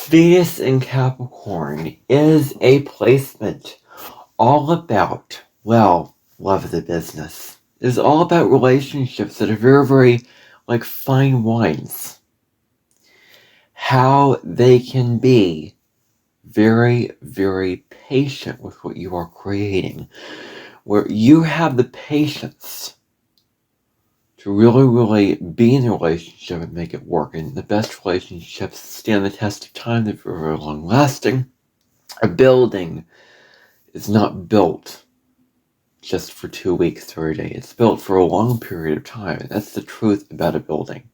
Venus in Capricorn is a placement all about, well, love of the business. It's all about relationships that are very, very like fine wines. How they can be very, very patient with what you are creating. Where you have the patience to really, really be in a relationship and make it work. And the best relationships stand the test of time. They're very, very long lasting. A building is not built just for 2 weeks or a day. It's built for a long period of time. And that's the truth about a building.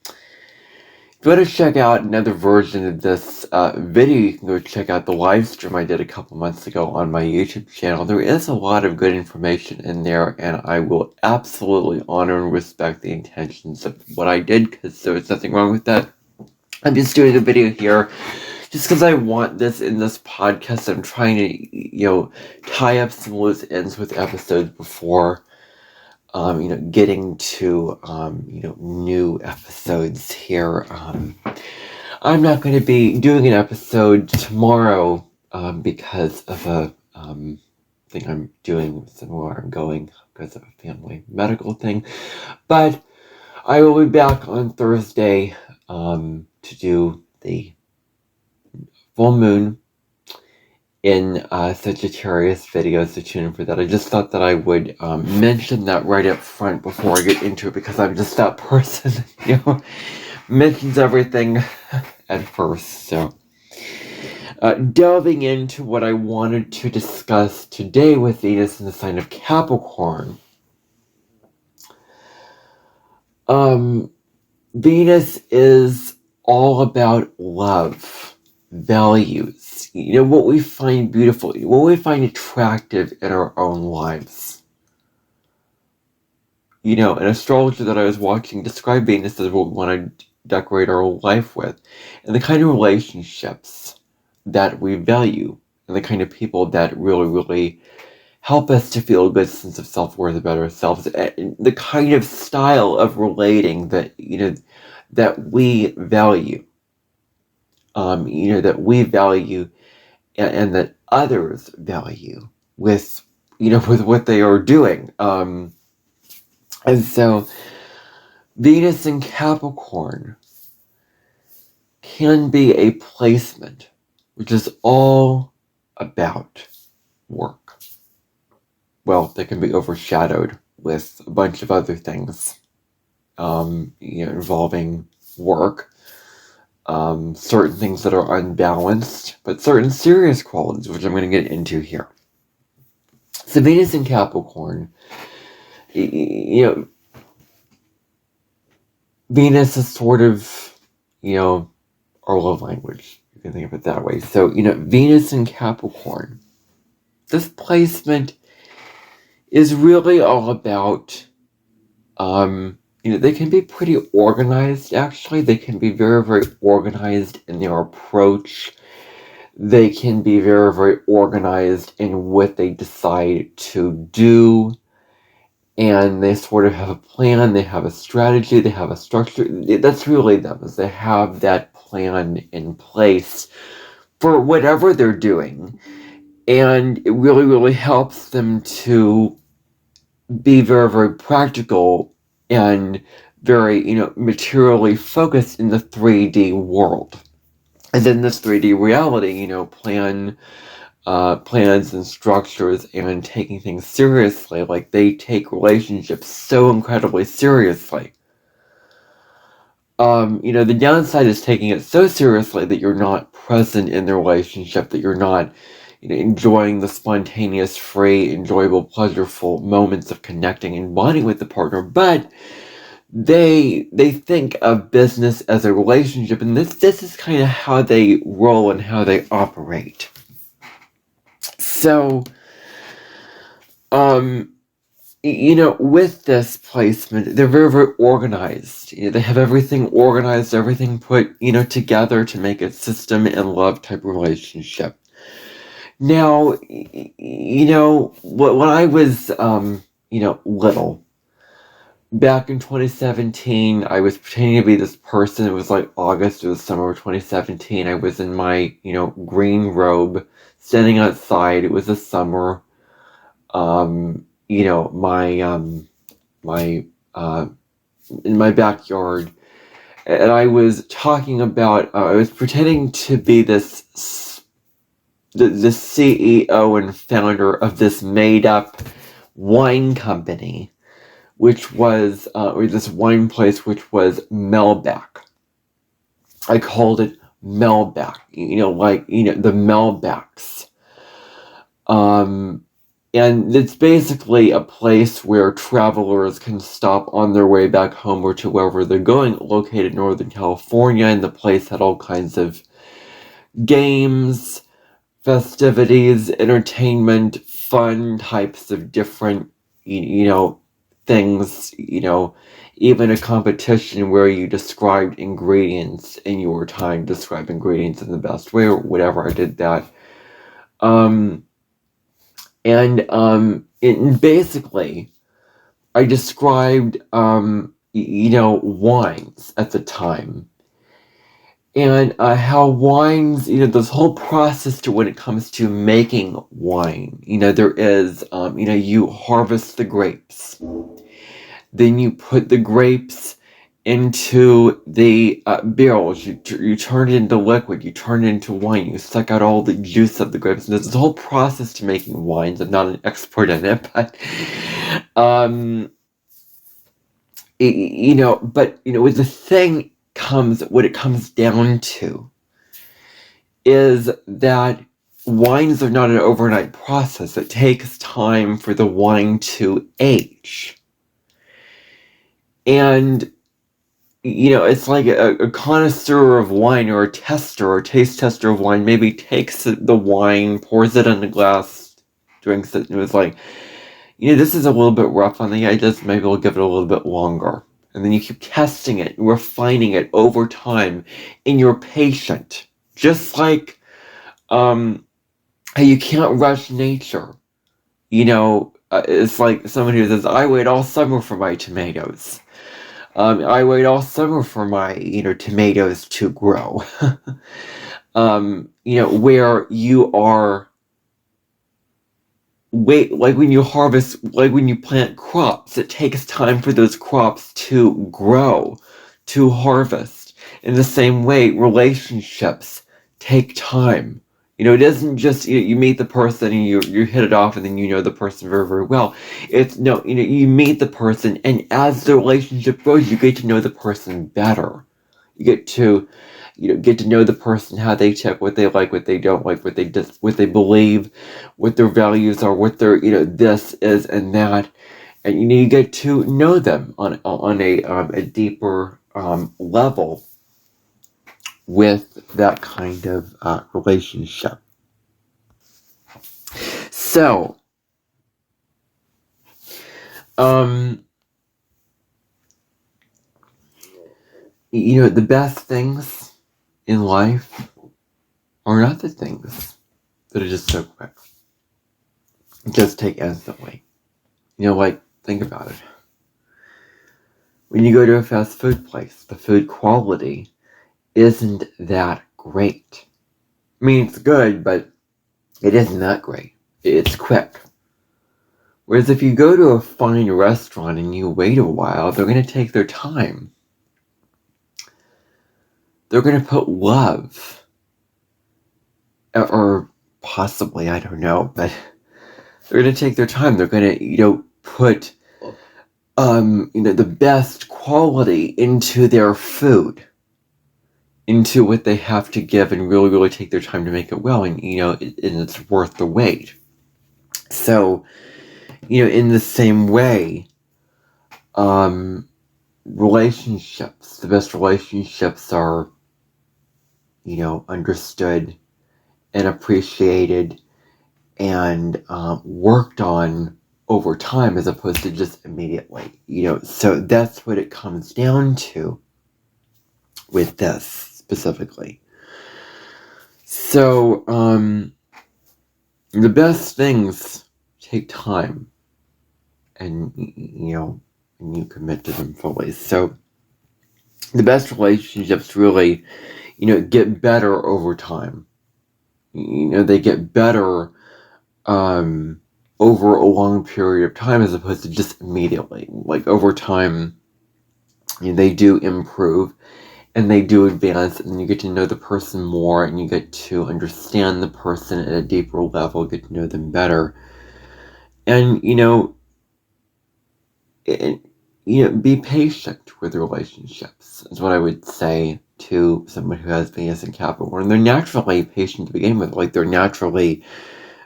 If you want to check out another version of this video, you can go check out the live stream I did a couple months ago on my YouTube channel. There is a lot of good information in there, and I will absolutely honor and respect the intentions of what I did, because there was nothing wrong with that. I'm just doing a video here just because I want this in this podcast. I'm trying to, tie up some loose ends with episodes before getting to, new episodes here. I'm not going to be doing an episode tomorrow, because of a, thing I'm doing with somewhere I'm going because of a family medical thing. But I will be back on Thursday, to do the full moon in Sagittarius video, so tune in for that. I just thought that I would mention that right up front before I get into it, because I'm just that person, mentions everything at first. So, delving into what I wanted to discuss today with Venus in the sign of Capricorn. Venus is all about love, values, what we find beautiful, what we find attractive in our own lives. An astrologer that I was watching described Venus as what we want to decorate our life with, and the kind of relationships that we value, and the kind of people that really, really help us to feel a good sense of self-worth about ourselves, and the kind of style of relating that, that we value. That we value and that others value with, with what they are doing. And so Venus in Capricorn can be a placement which is all about work. Well, they can be overshadowed with a bunch of other things, involving work. Certain things that are unbalanced, but certain serious qualities, which I'm going to get into here. So Venus in Capricorn, Venus is sort of, our love language. You can think of it that way. So, Venus in Capricorn, this placement is really all about, they can be pretty organized, actually. They can be very, very organized in their approach. They can be very, very organized in what they decide to do. And they sort of have a plan, they have a strategy, they have a structure. That's really them, is they have that plan in place for whatever they're doing. And it really, really helps them to be very, very practical and very, materially focused in the 3D world. And in this 3D reality, plans and structures and taking things seriously, like they take relationships so incredibly seriously. The downside is taking it so seriously that you're not present in the relationship, that you're not, enjoying the spontaneous, free, enjoyable, pleasureful moments of connecting and bonding with the partner, but they think of business as a relationship, and this is kind of how they roll and how they operate. So, with this placement, they're very, very organized. They have everything organized, everything put, together to make a system and love type relationship. Now, when I was, little, back in 2017, I was pretending to be this person. It was like August, it was summer of 2017. I was in my, green robe, standing outside. It was the summer. My in my backyard, and I was talking about. I was pretending to be the CEO and founder of this made-up wine company, which was, or this wine place, which was Melbeck. I called it Melbeck, the Melbecks. And it's basically a place where travelers can stop on their way back home or to wherever they're going, located in Northern California, and the place had all kinds of games, festivities, entertainment, fun types of different, things, even a competition where you described ingredients in your time, describe ingredients in the best way or whatever. I did that. And basically, I described, wines at the time. And how wines, this whole process to when it comes to making wine, there is, you harvest the grapes. Then you put the grapes into the barrels. You turn it into liquid. You turn it into wine. You suck out all the juice of the grapes. And there's this whole process to making wines. I'm not an expert in it, but, with the thing what it comes down to is that wines are not an overnight process. It takes time for the wine to age. And, it's like a connoisseur of wine or a tester or a taste tester of wine maybe takes the wine, pours it in a glass, drinks it, and it's like, this is a little bit rough on the edges, maybe we'll give it a little bit longer. And then you keep testing it, refining it over time, and you're patient. Just like how you can't rush nature. It's like somebody who says, I wait all summer for my tomatoes. I wait all summer for my, tomatoes to grow. Where you are like when you harvest, like when you plant crops, it takes time for those crops to grow, to harvest. In the same way, relationships take time. It isn't just, you meet the person and you hit it off and then you know the person very, very well. It's, no, you meet the person, and as the relationship grows, you get to know the person better. You get to know the person, how they tick, what they like, what they don't like, what they believe, what their values are, what their, this is and that. And, you get to know them on a deeper level with that kind of relationship. So, the best things in life are not the things that are just so quick, just take instantly. Think about it. When you go to a fast food place, the food quality isn't that great. I mean, it's good, but it isn't that great. It's quick. Whereas if you go to a fine restaurant and you wait a while, they're going to take their time. They're going to put love, or possibly, I don't know, but they're going to take their time. They're going to, put, the best quality into their food, into what they have to give, and really, really take their time to make it well, and, and it's worth the wait. So, in the same way, relationships, the best relationships are, understood and appreciated and worked on over time as opposed to just immediately. So that's what it comes down to with this specifically. So the best things take time, and and you commit to them fully. So the best relationships really, get better over time. They get better over a long period of time as opposed to just immediately. Like over time, they do improve and they do advance, and you get to know the person more, and you get to understand the person at a deeper level, get to know them better. And be patient with relationships is what I would say to someone who has Venus and Capricorn. They're naturally patient to begin with. Like, they're naturally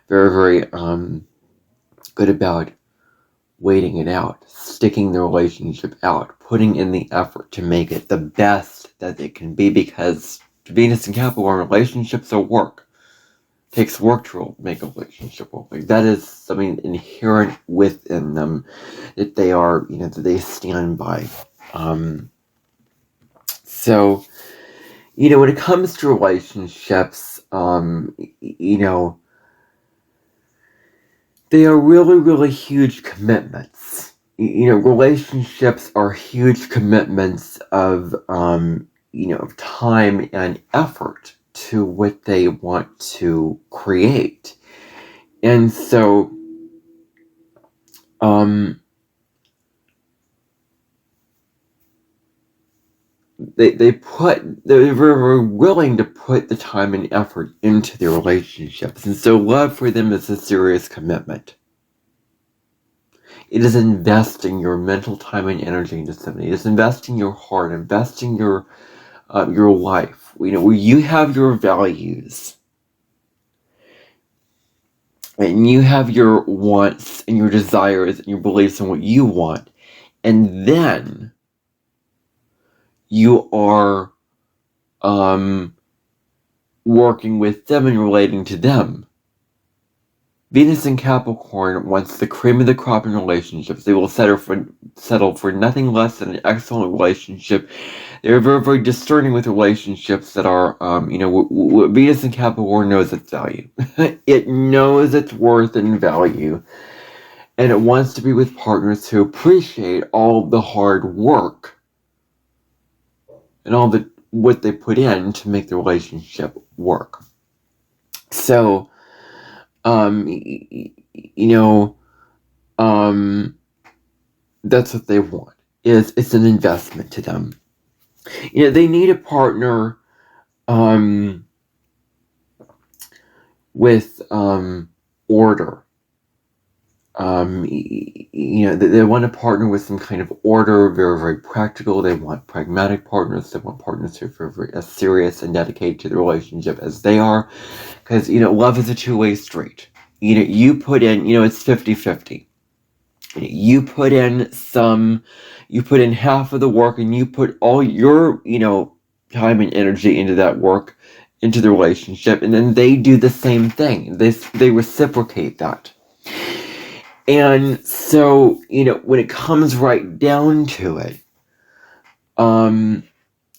very, very good about waiting it out, sticking the relationship out, putting in the effort to make it the best that it can be, because Venus and Capricorn, relationships are work. It takes work to make a relationship work. Like, that is something inherent within them that they are, that they stand by. So, when it comes to relationships, they are really, really huge commitments. Relationships are huge commitments of, of time and effort to what they want to create. And so, they're very willing to put the time and effort into their relationships. And so love for them is a serious commitment. It is investing your mental time and energy into something. It is investing your heart, investing your life. Where you have your values, and you have your wants and your desires and your beliefs and what you want, and then you are working with them and relating to them. Venus and Capricorn wants the cream of the crop in relationships. They will settle for nothing less than an excellent relationship. They're very, very discerning with relationships that are, what Venus and Capricorn knows its value. It knows its worth and value. And it wants to be with partners who appreciate all the hard work and all what they put in to make the relationship work. So, that's what they want. It's an investment to them. They need a partner, with, order. They want a partner with some kind of order, very, very practical. They want pragmatic partners. They want partners who are very, very as serious and dedicated to the relationship as they are. Because, love is a two-way street. You put in, it's 50-50. You put in half of the work, and you put all your, time and energy into that work, into the relationship, and then they do the same thing. They reciprocate that. And so, when it comes right down to it,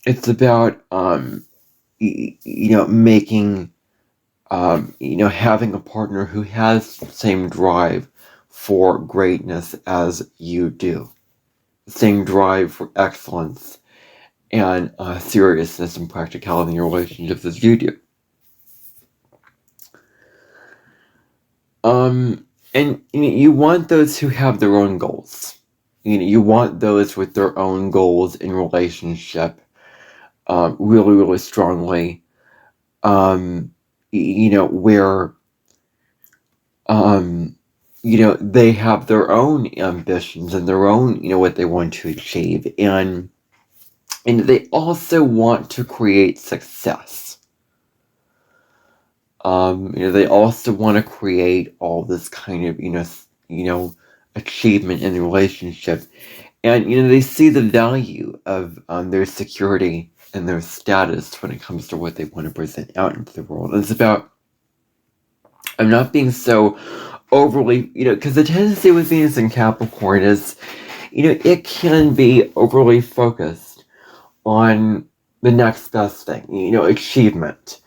it's about, making, having a partner who has the same drive for greatness as you do. Same drive for excellence and seriousness and practicality in your relationships as you do. And you want those who have their own goals. You want those with their own goals in relationship, really, really strongly. Where, they have their own ambitions and their own, what they want to achieve. And they also want to create success. They also want to create all this kind of, achievement in the relationship. And, they see the value of their security and their status when it comes to what they want to present out into the world. And it's about, I'm not being so overly, because the tendency with Venus and Capricorn is, it can be overly focused on the next best thing, achievement.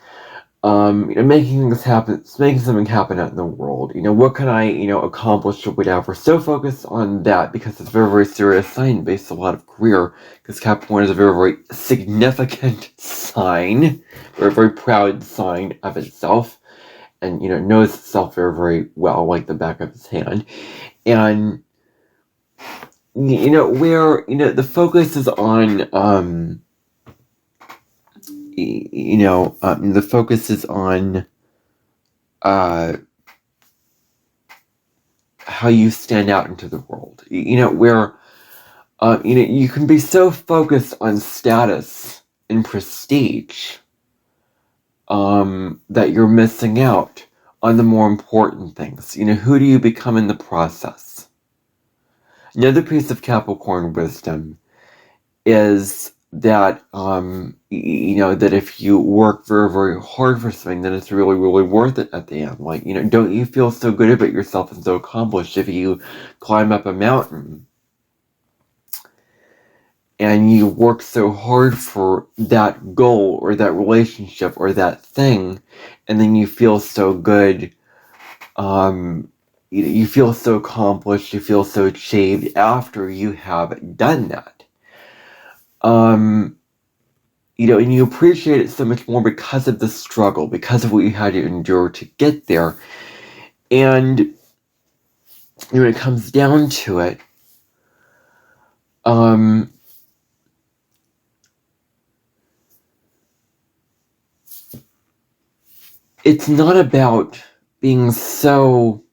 Making things happen, making something happen out in the world. What can I, accomplish or whatever. So focused on that because it's a very, very serious sign based on a lot of career. Because Capricorn is a very, very significant sign, very, very proud sign of itself, and knows itself very, very well, like the back of its hand. And where the focus is on the focus is on how you stand out into the world. Where you can be so focused on status and prestige that you're missing out on the more important things. Who do you become in the process? Another piece of Capricorn wisdom is that that if you work very, very hard for something, then it's really, really worth it at the end. Like, don't you feel so good about yourself and so accomplished if you climb up a mountain and you work so hard for that goal or that relationship or that thing, and then you feel so good, you feel so accomplished, you feel so achieved after you have done that. And you appreciate it so much more because of the struggle, because of what you had to endure to get there. And when it comes down to it, it's not about being so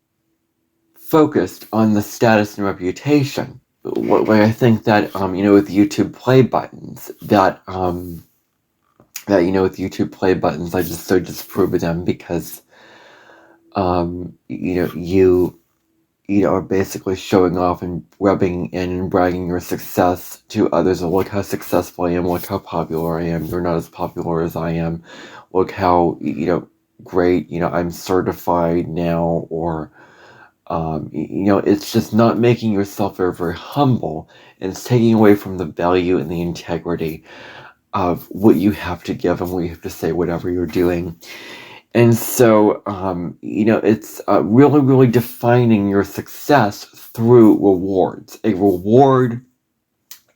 focused on the status and reputation. What I think that with YouTube play buttons, that with YouTube play buttons, I just so disapprove of them because you are basically showing off and rubbing in and bragging your success to others. Look how successful I am. Look how popular I am. You're not as popular as I am. Look how great I'm certified now. Or it's just not making yourself very, very humble, and it's taking away from the value and the integrity of what you have to give and what you have to say, whatever you're doing. And so, it's really, really defining your success through rewards. A reward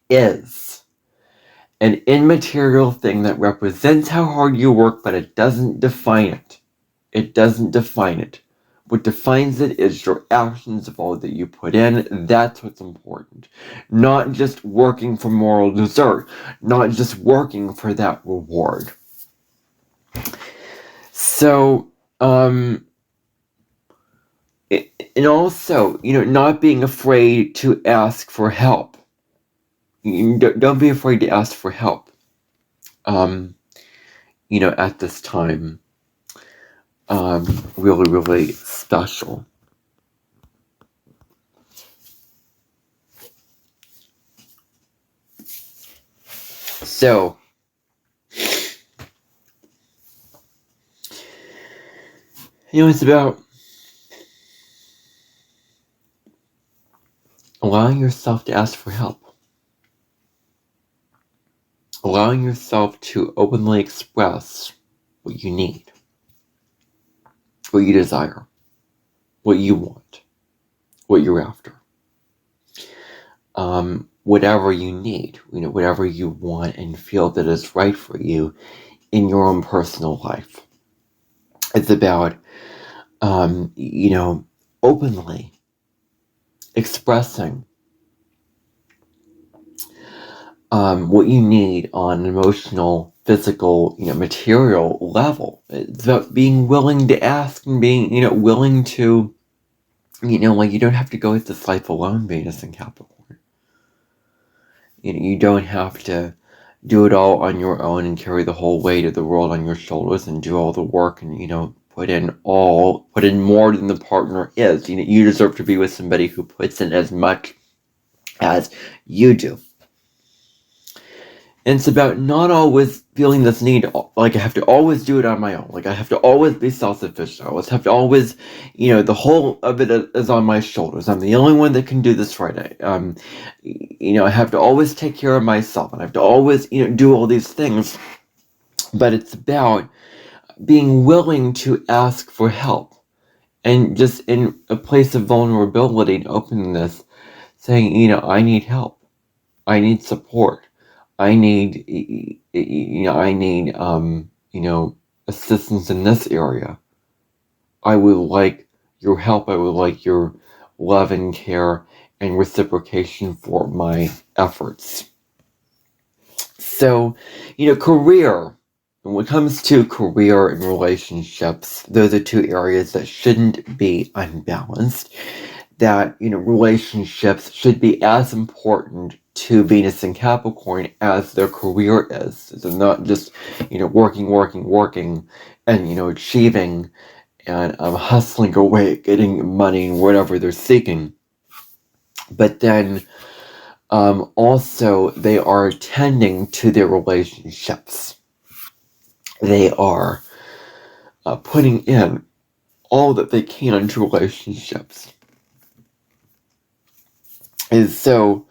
is an immaterial thing that represents how hard you work, but it doesn't define it. It doesn't define it. What defines it is your actions of all that you put in. That's what's important. Not just working for moral dessert. Not just working for that reward. So, and also, not being afraid to ask for help. Don't be afraid to ask for help. At this time, really, really special. So, it's about allowing yourself to ask for help. Allowing yourself to openly express what you need, what you desire, what you want, what you're after. Whatever you need, whatever you want and feel that is right for you in your own personal life. It's about, openly expressing what you need on an emotional, physical, material level. It's about being willing to ask and being, willing to, you don't have to go with this life alone, Venus and Capricorn. You don't have to do it all on your own and carry the whole weight of the world on your shoulders and do all the work and, put in more than the partner is. You deserve to be with somebody who puts in as much as you do. And it's about not always feeling this need, like I have to always do it on my own. Like I have to always be self-sufficient. I always have to always, the whole of it is on my shoulders. I'm the only one that can do this right. I have to always take care of myself. And I have to always, do all these things. But it's about being willing to ask for help, and just in a place of vulnerability and openness, saying, I need help, I need support, I need, assistance in this area. I would like your help. I would like your love and care and reciprocation for my efforts. So, career. When it comes to career and relationships, those are two areas that shouldn't be unbalanced. That, relationships should be as important to Venus and Capricorn as their career is. So not just, working, and, achieving and hustling away, getting money and whatever they're seeking. But then also they are tending to their relationships. They are putting in all that they can to relationships. And so,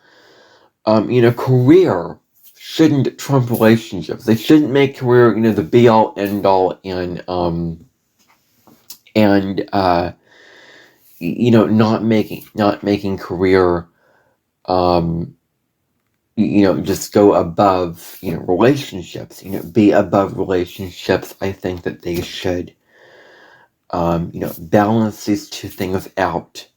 career shouldn't trump relationships. They shouldn't make career, the be all end all, and not making career, just go above, relationships, be above relationships. I think that they should, balance these two things out.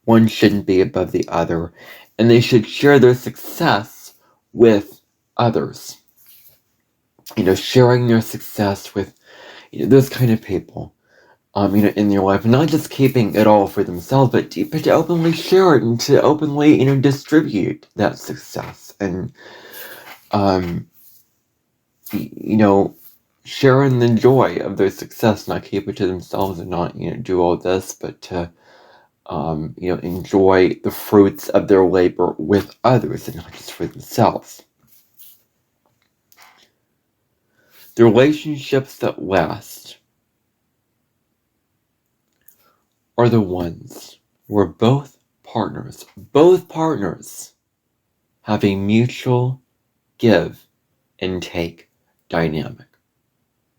One shouldn't be above the other, and they should share their success with others. Sharing their success with, those kind of people, in their life, not just keeping it all for themselves, but to openly share it and to openly, distribute that success, and, sharing the joy of their success, not keep it to themselves, and not, do all this, but to, enjoy the fruits of their labor with others and not just for themselves. The relationships that last are the ones where both partners have a mutual give and take dynamic,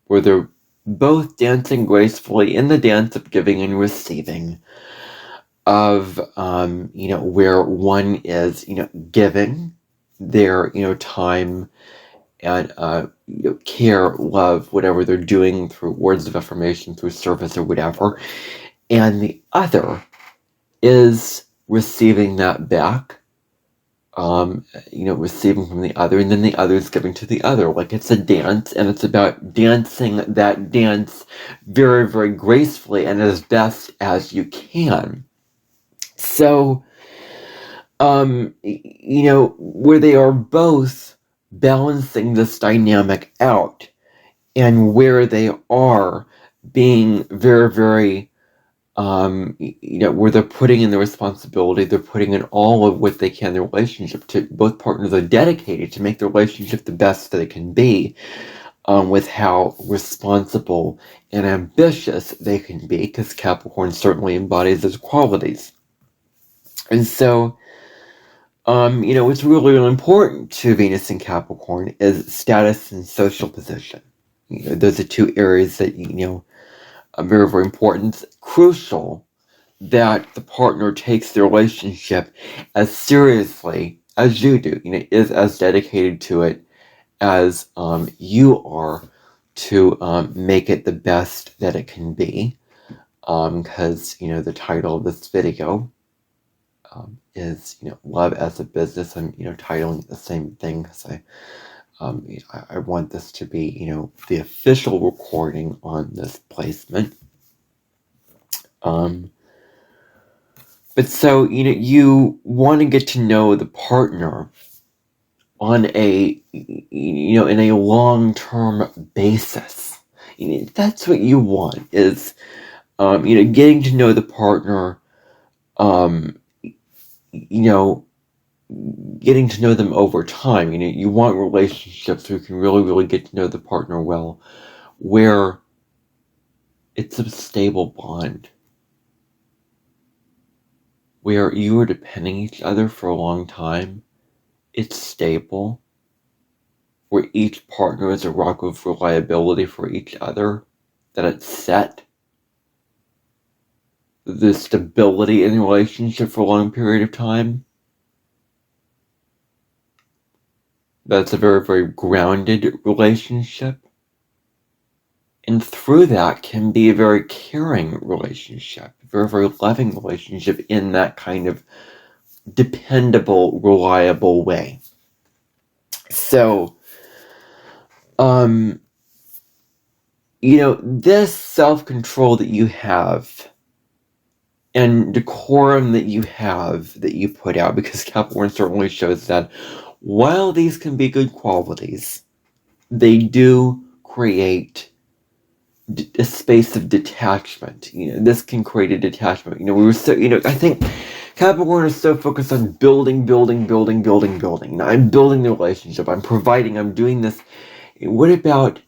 where they're both dancing gracefully in the dance of giving and receiving, of where one is giving their time and care, love, whatever they're doing, through words of affirmation, through service or whatever, and the other is receiving that back, receiving from the other, and then the other is giving to the other. Like, it's a dance, and it's about dancing that dance very, very gracefully and as best as you can. So, where they are both balancing this dynamic out, and where they are being very, very, where they're putting in the responsibility, they're putting in all of what they can in the relationship. To both partners are dedicated to make the relationship the best that it can be, with how responsible and ambitious they can be, because Capricorn certainly embodies those qualities. And so, what's really, really important to Venus and Capricorn is status and social position. Those are two areas that, are very, very important. It's crucial that the partner takes the relationship as seriously as you do, is as dedicated to it as you are, to make it the best that it can be. Because, the title of this video is, Love as a Business. I'm, titling the same thing because I want this to be, the official recording on this placement. But so, you want to get to know the partner on a, in a long-term basis. That's what you want, is, getting to know the partner, getting to know them over time. You want relationships where you can really, really get to know the partner well, where it's a stable bond, where you are depending each other for a long time. It's stable, where each partner is a rock of reliability for each other. that it's set, the stability in the relationship for a long period of time. That's a very, very grounded relationship. And through that can be a very caring relationship, a very, very loving relationship in that kind of dependable, reliable way. So, this self-control that you have and decorum that you have, that you put out, because Capricorn certainly shows that while these can be good qualities, they do create a space of detachment. This can create a detachment. We were so, I think Capricorn is so focused on building. I'm building the relationship. I'm providing. I'm doing this. What about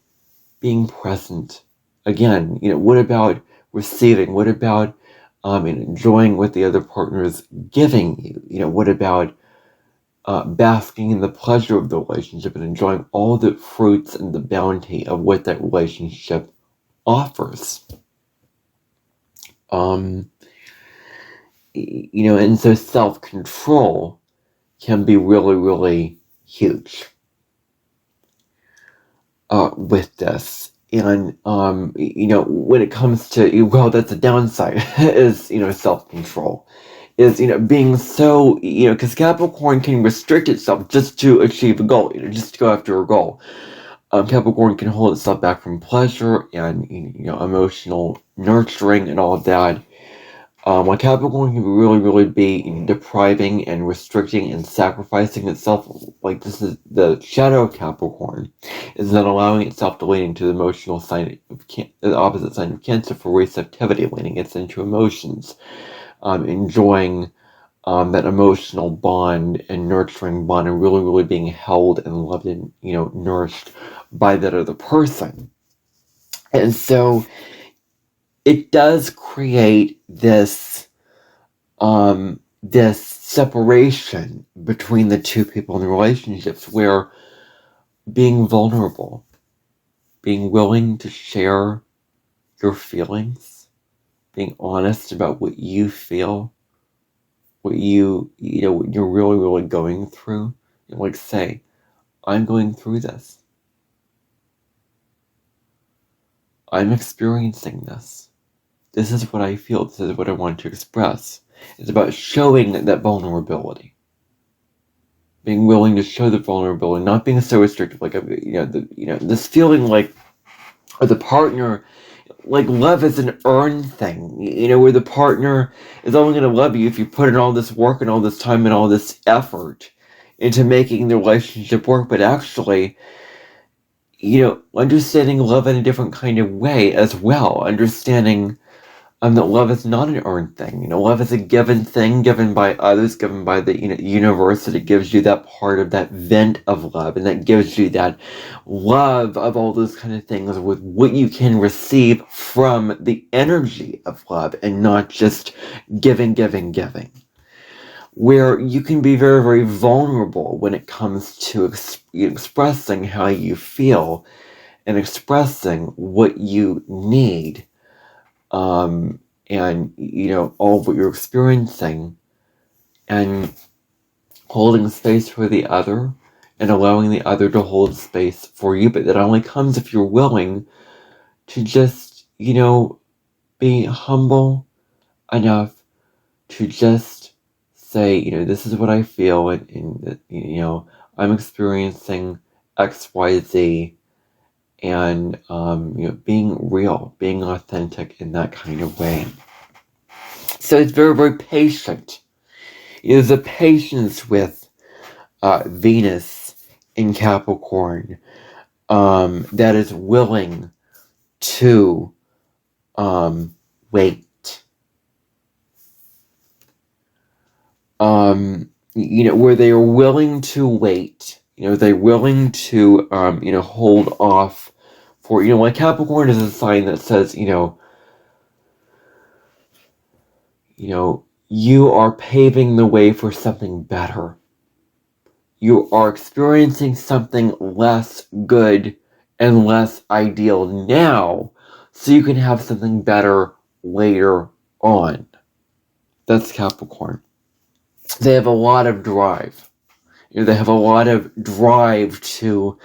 being present? Again, what about receiving? What about enjoying what the other partner is giving you? What about basking in the pleasure of the relationship and enjoying all the fruits and the bounty of what that relationship offers? And so self-control can be really, really huge with this. And, when it comes to, that's a downside, is, self-control. Is, being so, because Capricorn can restrict itself just to achieve a goal, just to go after a goal. Capricorn can hold itself back from pleasure and, emotional nurturing and all of that. While Capricorn can really, really be depriving and restricting and sacrificing itself, like this is the shadow of Capricorn, is not allowing itself to lean into the emotional sign of the opposite sign of Cancer for receptivity, leaning it into emotions, enjoying that emotional bond and nurturing bond, and really, really being held and loved and nourished by that other person. And so it does create this separation between the two people in the relationships, where being vulnerable, being willing to share your feelings, being honest about what you feel, what what you're really, really going through, like say, I'm going through this. I'm experiencing this. This is what I feel. This is what I want to express. It's about showing that vulnerability. Being willing to show the vulnerability, not being so restrictive, like this feeling like, or the partner, like love is an earned thing, where the partner is only going to love you if you put in all this work and all this time and all this effort into making the relationship work. But actually, understanding love in a different kind of way as well, understanding that love is not an earned thing. Love is a given thing, given by others, given by the universe, that it gives you that part of that vent of love, and that gives you that love of all those kind of things with what you can receive from the energy of love, and not just giving. Where you can be very, very vulnerable when it comes to expressing how you feel and expressing what you need. And all of what you're experiencing, and holding space for the other, and allowing the other to hold space for you. But that only comes if you're willing to just, be humble enough to just say, this is what I feel, and I'm experiencing XYZ, and being real, being authentic in that kind of way. So it's very, very patient. There's a patience with Venus in Capricorn that is willing to wait. Where they are willing to wait. They're willing to hold off for, like Capricorn is a sign that says, you are paving the way for something better. You are experiencing something less good and less ideal now, so you can have something better later on. That's Capricorn. They have a lot of drive. They have a lot of drive to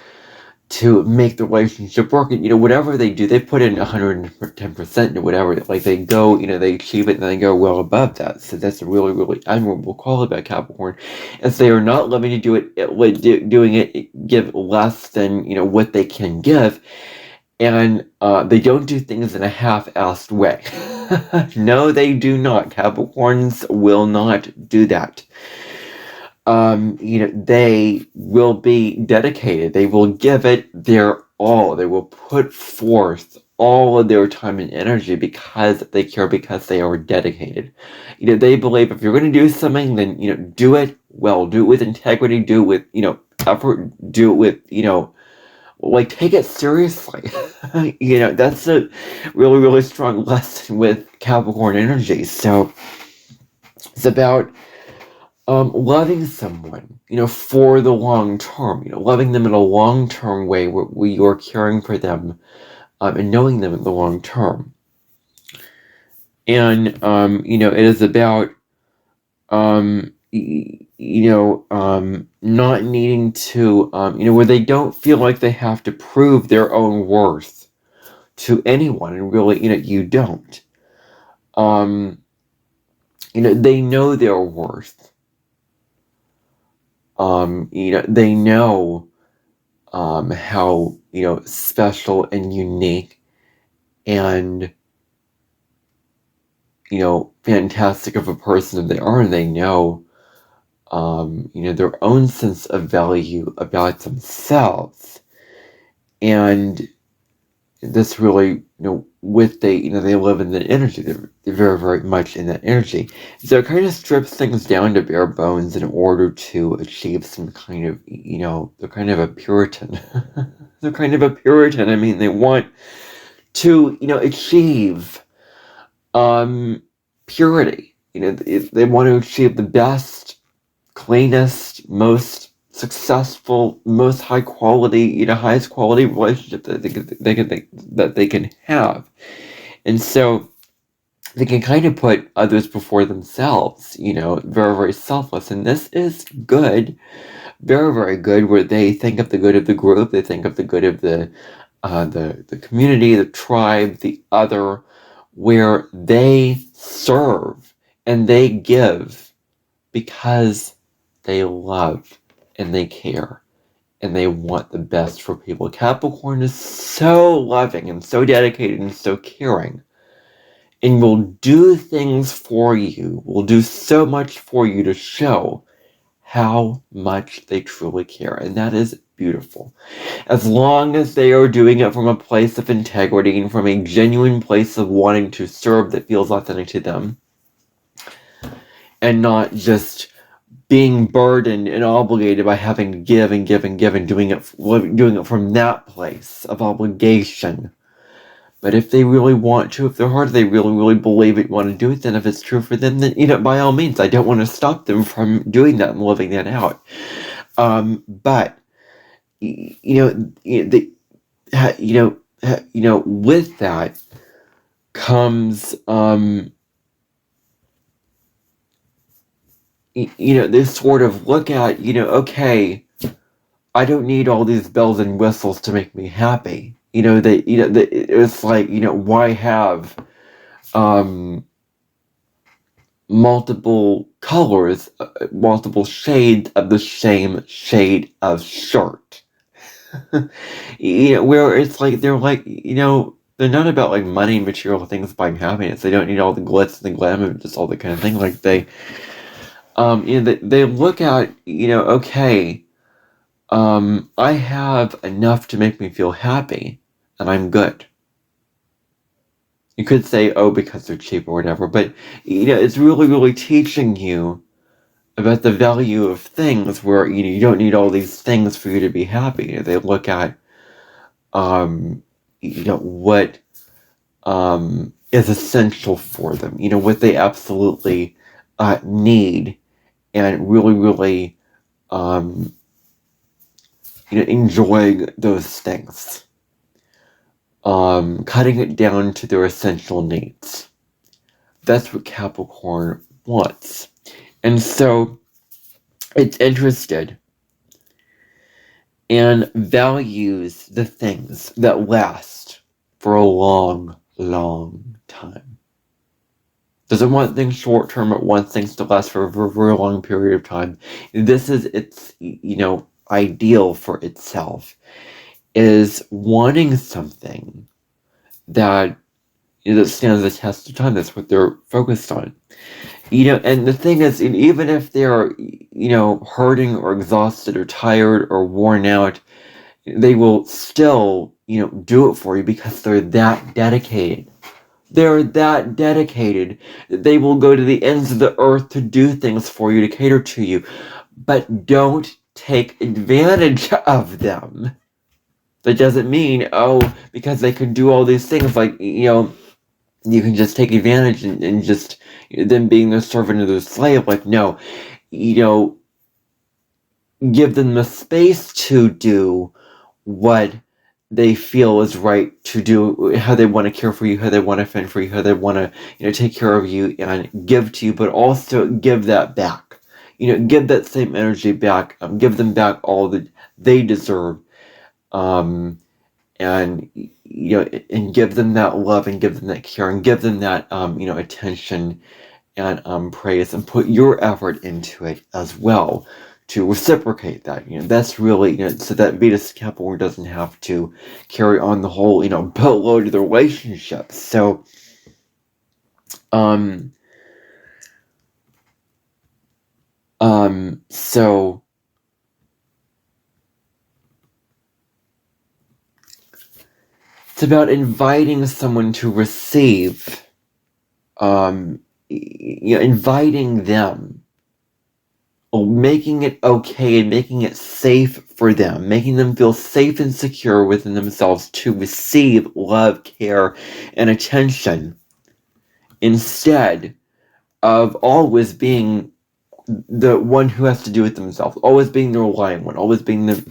make the relationship work. And, whatever they do, they put in 110% into whatever. Like, they go, they achieve it, and they go well above that. So that's a really, really admirable quality about Capricorn. If they are not loving to do it, doing it, give less than, what they can give. And they don't do things in a half-assed way. No, they do not. Capricorns will not do that. They will be dedicated. They will give it their all. They will put forth all of their time and energy because they care, because they are dedicated. They believe if you're going to do something, then, do it well. Do it with integrity. Do it with, effort. Do it with, take it seriously. That's a really, really strong lesson with Capricorn energy. So it's about loving someone, for the long term, loving them in a long-term way where you're caring for them, and knowing them in the long term. And, it is about, not needing to, where they don't feel like they have to prove their own worth to anyone, and really, you don't. They know their worth. They know how, special and unique and, fantastic of a person that they are, and they know, their own sense of value about themselves. And this really, they live in the energy. They're very, very much in that energy. So it kind of strips things down to bare bones in order to achieve some kind of, they're kind of a Puritan. They're kind of a Puritan. I mean, they want to, achieve purity. They want to achieve the best, cleanest, most successful, most high quality, highest quality relationship that they can have. And so they can kind of put others before themselves, very, very selfless. And this is good, very, very good, where they think of the good of the group, they think of the good of the community, the tribe, the other, where they serve and they give because they love and they care and they want the best for people. Capricorn is so loving and so dedicated and so caring, and will do things for you, will do so much for you to show how much they truly care. And that is beautiful. As long as they are doing it from a place of integrity and from a genuine place of wanting to serve that feels authentic to them, and not just being burdened and obligated by having to give and give and give, and doing it from that place of obligation. But if they really want to, if they're hard, they really, really believe it, want to do it, then if it's true for them, then, by all means, I don't want to stop them from doing that and living that out. But, with that comes, they sort of look at, okay, I don't need all these bells and whistles to make me happy. It's like, why have multiple colors, multiple shades of the same shade of shirt? Where it's like, they're like, they're not about like money, material things buying happiness. They don't need all the glitz and the glamour, just all that kind of thing. Like they look at, okay, I have enough to make me feel happy, and I'm good. You could say, oh, because they're cheap or whatever, but, it's really, really teaching you about the value of things where, you don't need all these things for you to be happy. They look at, what, is essential for them, what they absolutely, need, and really, really, enjoying those things. cutting it down to their essential needs. That's what Capricorn wants. And so it's interested and values the things that last for a long, long time. Doesn't want things short term, it wants things to last for a very long period of time. This is its, ideal for itself, is wanting something that, that stands the test of time. That's what they're focused on. And the thing is, even if they're, hurting or exhausted or tired or worn out, they will still, do it for you because they're that dedicated. They're that dedicated that they will go to the ends of the earth to do things for you, to cater to you. But don't take advantage of them. That doesn't mean, because they can do all these things, like, you can just take advantage and just them being their servant or their slave. Like, no, give them the space to do what they feel is right to do, how they want to care for you, how they want to fend for you, how they want to, take care of you and give to you, but also give that back. Give that same energy back. Give them back all that they deserve. And and give them that love and give them that care and give them that attention and praise, and put your effort into it as well to reciprocate that. That's really, so that Venus Capricorn doesn't have to carry on the whole, boatload of the relationship. So, so it's about inviting someone to receive, inviting them, making it okay and making it safe for them, making them feel safe and secure within themselves to receive love, care, and attention, instead of always being the one who has to do it themselves, always being the reliant one, always being the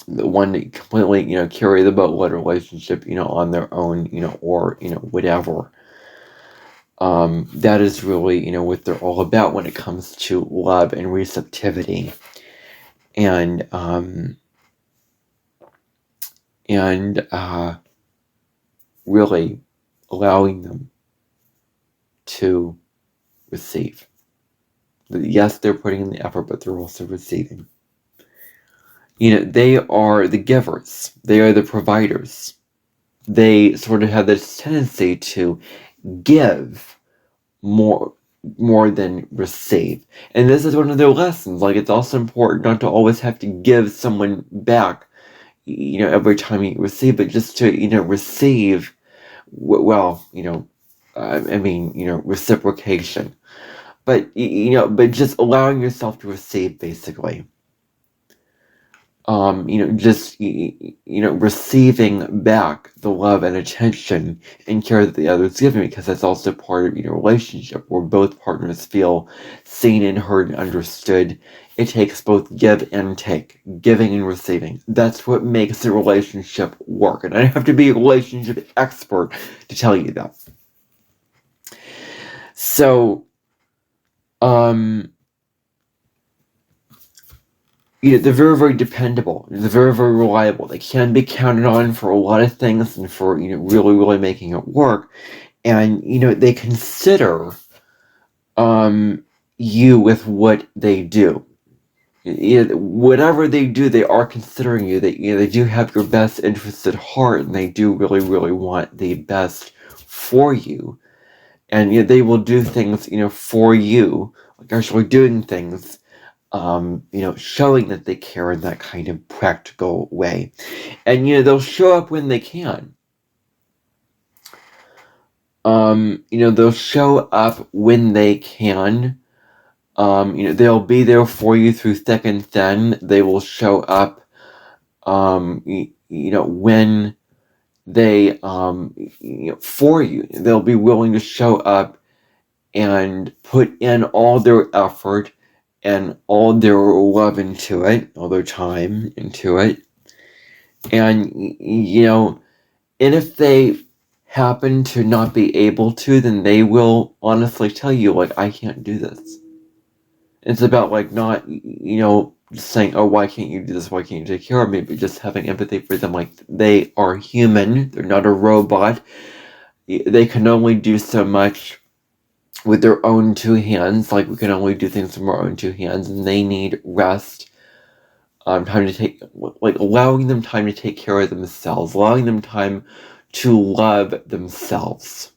one that completely, carry the boatload relationship, on their own, or, whatever. That is really, what they're all about when it comes to love and receptivity. And really allowing them to receive. Yes, they're putting in the effort, but they're also receiving. They are the givers. They are the providers. They sort of have this tendency to give more than receive. And this is one of their lessons. Like, it's also important not to always have to give someone back, every time you receive, but just to, receive, reciprocation. But, but just allowing yourself to receive, basically. Just, receiving back the love and attention and care that the other is giving, because that's also part of, a relationship where both partners feel seen and heard and understood. It takes both give and take, giving and receiving. That's what makes the relationship work. And I don't have to be a relationship expert to tell you that. So, they're very, very dependable. They're very, very reliable. They can be counted on for a lot of things and for, really, really making it work. And, they consider you with what they do. Whatever they do, they are considering you. They do have your best interests at heart, and they do really, really want the best for you. And they will do things, for you, like actually doing things, showing that they care in that kind of practical way. And, they'll show up when they can. They'll show up when they can. They'll be there for you through thick and thin. They will show up, when they, for you. They'll be willing to show up and put in all their effort and all their love into it, all their time into it. And, And if they happen to not be able to, then they will honestly tell you, like, I can't do this. It's about, like, not, just saying, oh, why can't you do this? Why can't you take care of me? But just having empathy for them. Like, they are human. They're not a robot. They can only do so much with their own two hands. Like, we can only do things from our own two hands. And they need rest. Time to take, like, allowing them time to take care of themselves. Allowing them time to love themselves.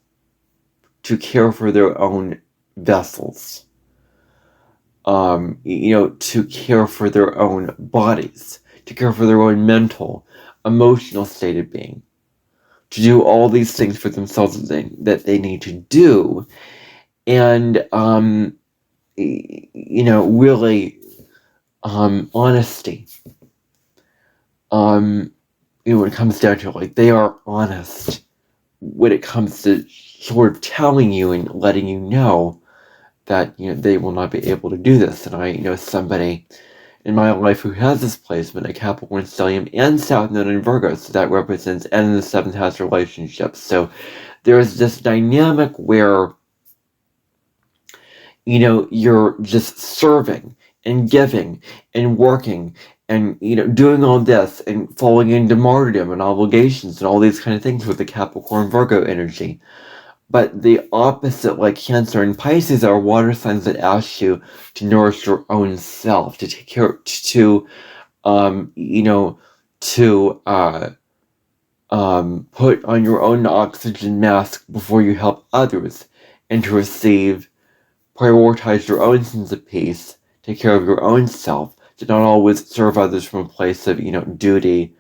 To care for their own vessels. To care for their own bodies, to care for their own mental, emotional state of being, to do all these things for themselves that they need to do, and really, honesty. When it comes down to it, like, they are honest when it comes to sort of telling you and letting you know that, they will not be able to do this. And I know somebody in my life who has this placement, a Capricorn, stellium, and South Node in Virgo, so that represents and in the 7th house relationships. So there's this dynamic where, you're just serving and giving and working and, doing all this and falling into martyrdom and obligations and all these kind of things with the Capricorn Virgo energy. But the opposite, like Cancer and Pisces, are water signs that ask you to nourish your own self, to take care, to put on your own oxygen mask before you help others, and to prioritize your own sense of peace, take care of your own self, to not always serve others from a place of, duty,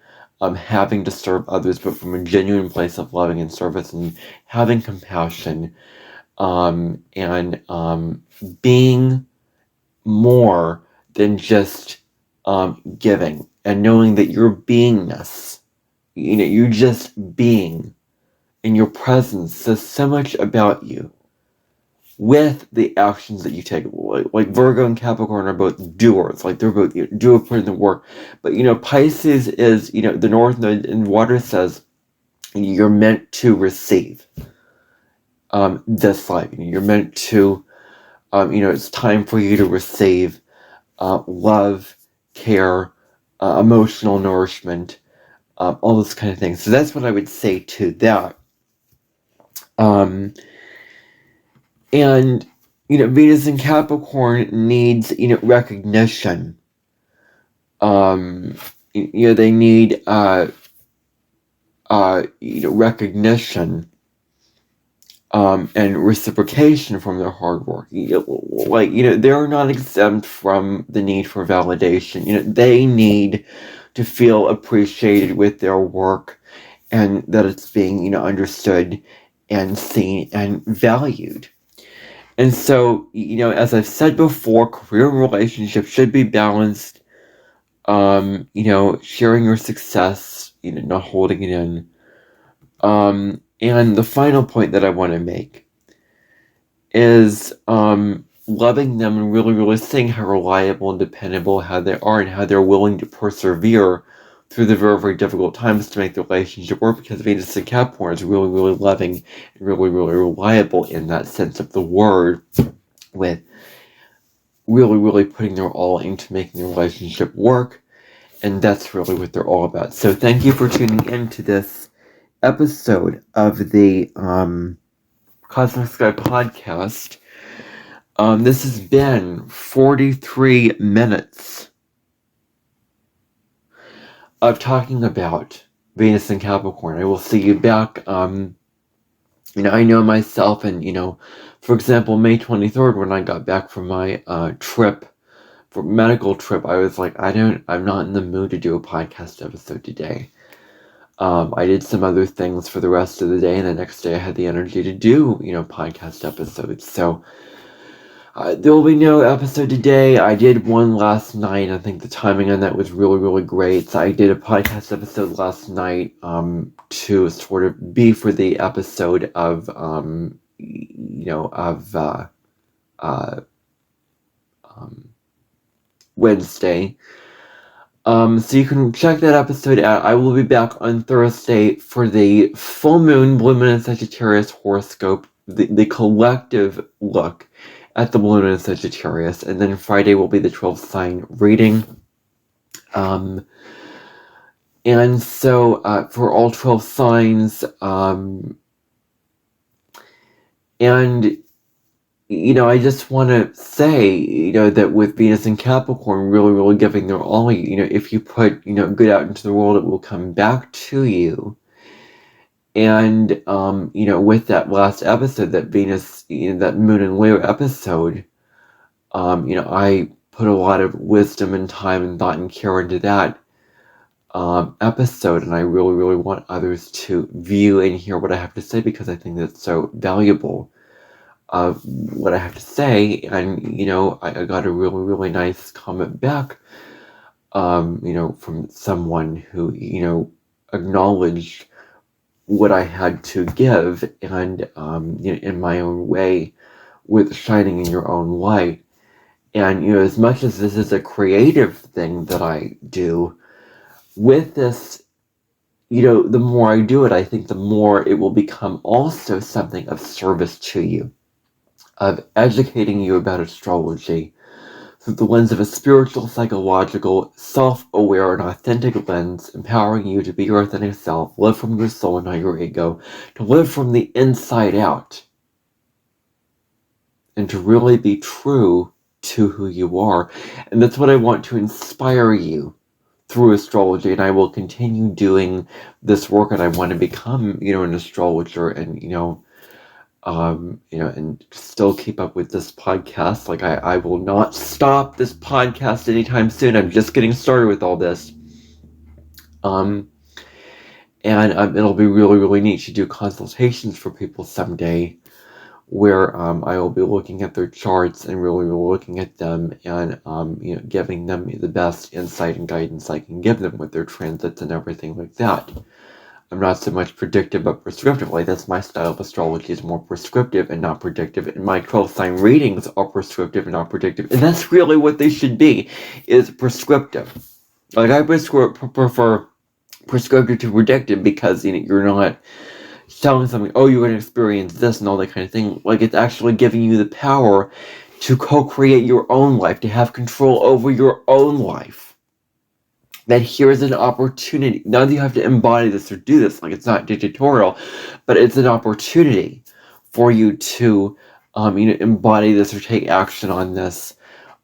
having to serve others, but from a genuine place of loving and service and having compassion, and being more than just giving, and knowing that your beingness, you just being in your presence says so much about you with the actions that you take. Like Virgo and Capricorn are both doers, like they're both do put in the work. But Pisces is, the North Node in water says you're meant to receive this life. You're meant to, it's time for you to receive love, care, emotional nourishment, all those kind of things. So that's what I would say to that. And, Venus in Capricorn needs, recognition. They need, recognition, and reciprocation from their hard work. They're not exempt from the need for validation. They need to feel appreciated with their work, and that it's being, understood and seen and valued. And so, as I've said before, career and relationships should be balanced. Sharing your success, not holding it in. And the final point that I want to make is loving them and really, really seeing how reliable and dependable how they are and how they're willing to persevere through the very, very difficult times to make the relationship work, because Venus in Capricorn is really, really loving and really, really reliable in that sense of the word, with really, really putting their all into making the relationship work. And that's really what they're all about. So thank you for tuning in to this episode of the Cosmic Sky podcast. This has been 43 minutes of talking about Venus and Capricorn. I will see you back. I know myself, and for example, May 23rd, when I got back from my medical trip, I was like, I'm not in the mood to do a podcast episode today. I did some other things for the rest of the day, and the next day I had the energy to do, podcast episodes. So there will be no episode today. I did one last night. I think the timing on that was really, really great. So I did a podcast episode last night to sort of be for the episode of, Wednesday. So you can check that episode out. I will be back on Thursday for the full moon, blue moon, and Sagittarius horoscope, the collective look at the blue moon and Sagittarius, and then Friday will be the 12 sign reading. And so for all 12 signs, and I just want to say, that with Venus and Capricorn really, really giving their all, if you put, good out into the world, it will come back to you. And, with that last episode, that Venus, that Moon and Leo episode, I put a lot of wisdom and time and thought and care into that episode. And I really, really want others to view and hear what I have to say, because I think that's so valuable of what I have to say. And I got a really, really nice comment back from someone who acknowledged what I had to give, and in my own way, with shining in your own light. And as much as this is a creative thing that I do, with this, the more I do it, I think the more it will become also something of service to you, of educating you about astrology through the lens of a spiritual, psychological, self-aware, and authentic lens, empowering you to be your authentic self, live from your soul and not your ego, to live from the inside out, and to really be true to who you are. And that's what I want to inspire you through astrology, and I will continue doing this work, and I want to become, an astrologer, and, and still keep up with this podcast. Like, I will not stop this podcast anytime soon. I'm just getting started with all this. And it'll be really, really neat to do consultations for people someday, where I will be looking at their charts and really, really looking at them, and giving them the best insight and guidance I can give them with their transits and everything like that. I'm not so much predictive, but prescriptive. Like, that's my style of astrology, is more prescriptive and not predictive. And my 12 sign readings are prescriptive and not predictive. And that's really what they should be, is prescriptive. Like, I prefer prescriptive to predictive, because you're not telling something, oh, you're going to experience this and all that kind of thing. Like, it's actually giving you the power to co-create your own life, to have control over your own life. That here's an opportunity. None of you have to embody this or do this. Like, it's not dictatorial, but it's an opportunity for you to, embody this or take action on this,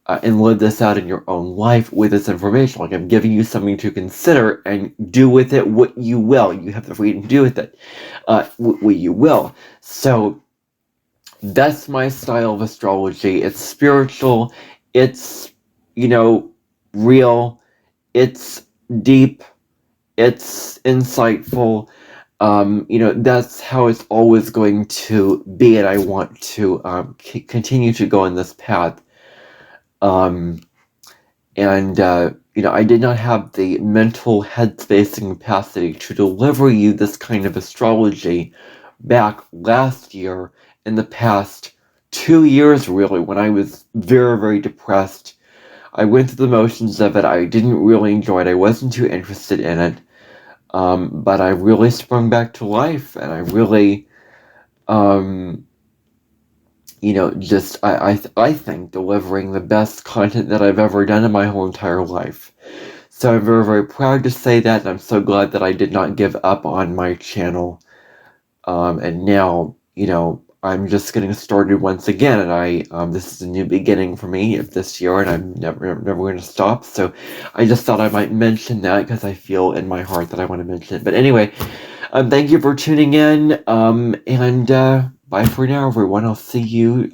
and live this out in your own life with this information. Like, I'm giving you something to consider, and do with it what you will. You have the freedom to do with it what you will. So that's my style of astrology. It's spiritual. It's, real. It's deep, it's insightful, that's how it's always going to be, and I want to continue to go on this path. I did not have the mental headspace and capacity to deliver you this kind of astrology back last year, in the past 2 years, really, when I was very, very depressed. I went through the motions of it. I didn't really enjoy it. I wasn't too interested in it. But I really sprung back to life, and I really, I think delivering the best content that I've ever done in my whole entire life. So I'm very, very proud to say that, and I'm so glad that I did not give up on my channel. And now, I'm just getting started once again, and this is a new beginning for me of this year, and I'm never going to stop. So I just thought I might mention that, because I feel in my heart that I want to mention it. But anyway, thank you for tuning in, and bye for now, everyone. I'll see you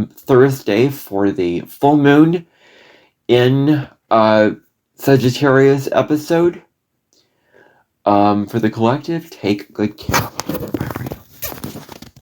Thursday for the full moon in Sagittarius episode. For the collective, take good care.